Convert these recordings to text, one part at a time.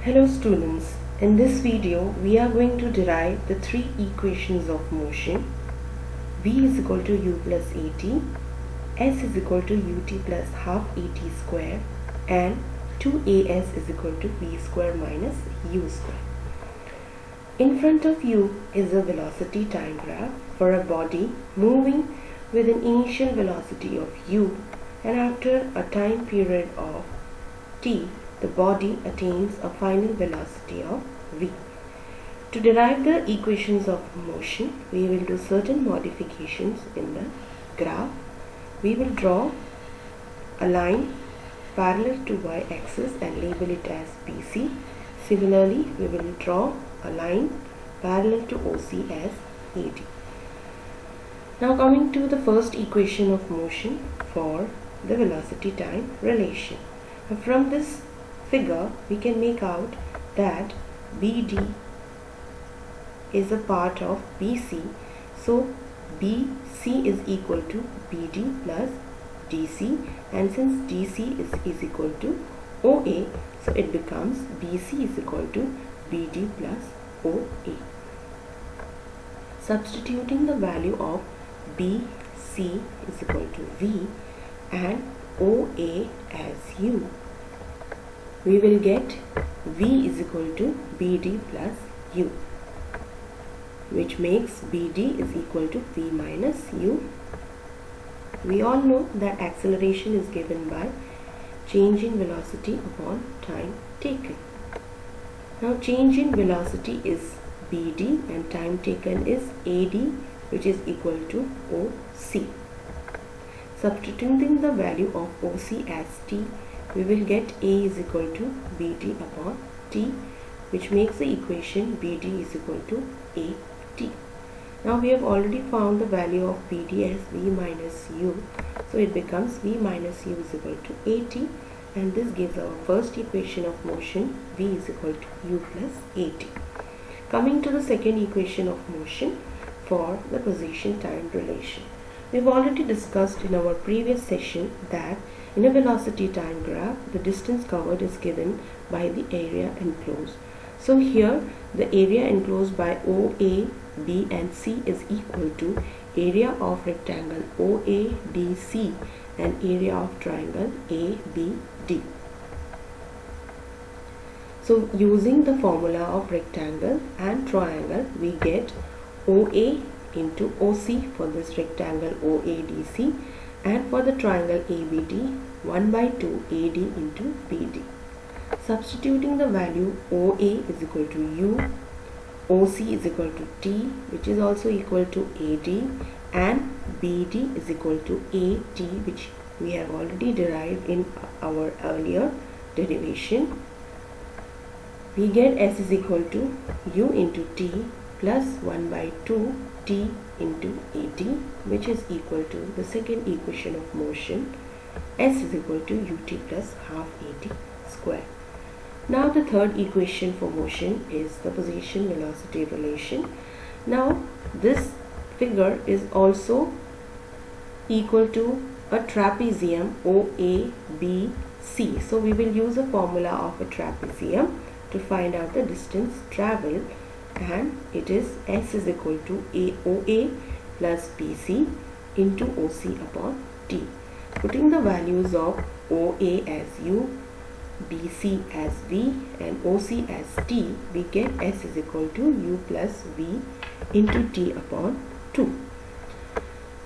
Hello students, in this video we are going to derive the three equations of motion. V is equal to u plus at, s is equal to ut plus half at square, and 2as is equal to v square minus u square. In front of you is a velocity time graph for a body moving with an initial velocity of u, and after a time period of t, the body attains a final velocity of v. To derive the equations of motion, we will do certain modifications in the graph. We will draw a line parallel to y-axis and label it as BC. Similarly, we will draw a line parallel to OC as AD. Now coming to the first equation of motion for the velocity time relation. From this figure we can make out that BD is a part of BC, so BC is equal to BD plus DC, and since DC is equal to OA, so it becomes BC is equal to BD plus OA. Substituting the value of BC is equal to V and OA as U, we will get V is equal to BD plus U, which makes BD is equal to V minus U. We all know that acceleration is given by change in velocity upon time taken. Now change in velocity is BD and time taken is AD, which is equal to OC. Substituting the value of OC as T, we will get A is equal to BD upon T, which makes the equation BD is equal to AT. Now we have already found the value of BD as V minus U, so it becomes V minus U is equal to AT, and this gives our first equation of motion, V is equal to U plus AT. Coming to the second equation of motion for the position time relation. We've already discussed in our previous session that in a velocity time graph, the distance covered is given by the area enclosed. So here the area enclosed by OA, B and C is equal to area of rectangle OADC and area of triangle ABD. So using the formula of rectangle and triangle, we get OA into OC for this rectangle OADC, and for the triangle ABD 1 by 2 AD into BD. Substituting the value OA is equal to U, OC is equal to T, which is also equal to AD, and BD is equal to AT, which we have already derived in our earlier derivation. We get S is equal to U into T plus 1 by 2 T into AT, which is equal to the second equation of motion, S is equal to UT plus half AT square. Now the third equation for motion is the position velocity relation. Now this figure is also equal to a trapezium OABC. So we will use a formula of a trapezium to find out the distance traveled, and it is S is equal to AOA plus BC into OC upon T. Putting the values of OA as U, BC as V and OC as T, we get S is equal to U plus V into T upon 2.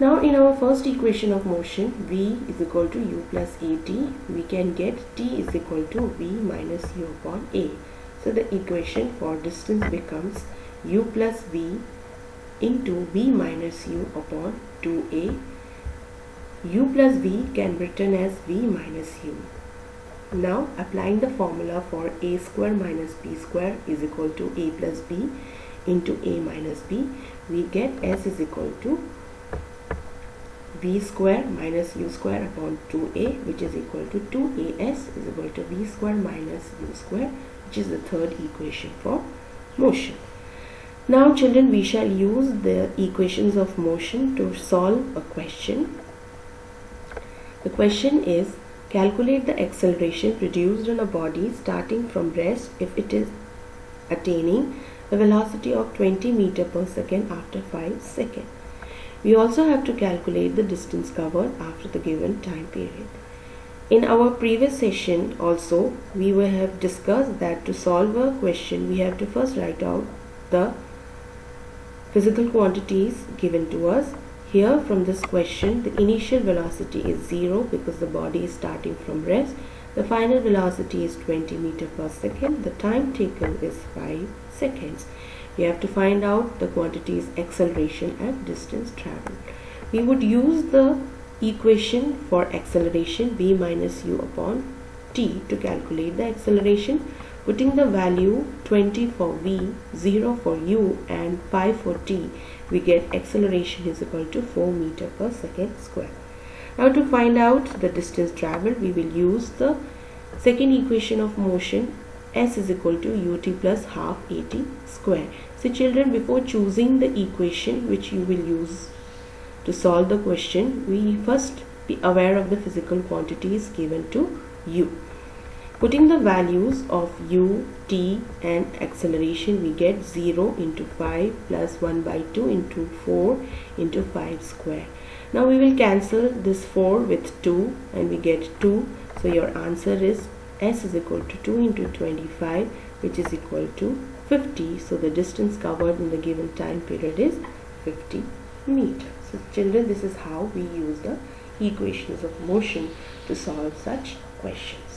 Now in our first equation of motion, V is equal to U plus AT, we can get T is equal to V minus U upon A. So the equation for distance becomes U plus V into V minus U upon 2A. U plus V can be written as V minus U. Now applying the formula for A square minus B square is equal to A plus B into A minus B, we get S is equal to V square minus U square upon 2A, which is equal to 2AS is equal to V square minus U square, which is the third equation for motion. Now children, we shall use the equations of motion to solve a question. The question is, Calculate the acceleration produced on a body starting from rest if it is attaining a velocity of 20 meter per second after 5 seconds. We also have to calculate the distance covered after the given time period. In our previous session also, we have discussed that to solve a question, we have to first write out the physical quantities given to us. Here from this question, the initial velocity is 0 because the body is starting from rest. The final velocity is 20 meter per second. The time taken is 5 seconds. We have to find out the quantities acceleration and distance traveled. We would use the equation for acceleration b minus u upon t to calculate the acceleration, putting the value 20 for v, 0 for u and pi for t. We get acceleration is equal to 4 meter per second square. Now to find out the distance traveled, we will use the second equation of motion, s is equal to ut plus half at square. So children, before choosing the equation which you will use to solve the question, we first be aware of the physical quantities given to u. Putting the values of u, t and acceleration, we get 0 into 5 plus 1 by 2 into 4 into 5 square. Now we will cancel this 4 with 2 and we get 2. So your answer is s is equal to 2 into 25, which is equal to 50. So the distance covered in the given time period is 50 meters. So children, this is how we use the equations of motion to solve such questions.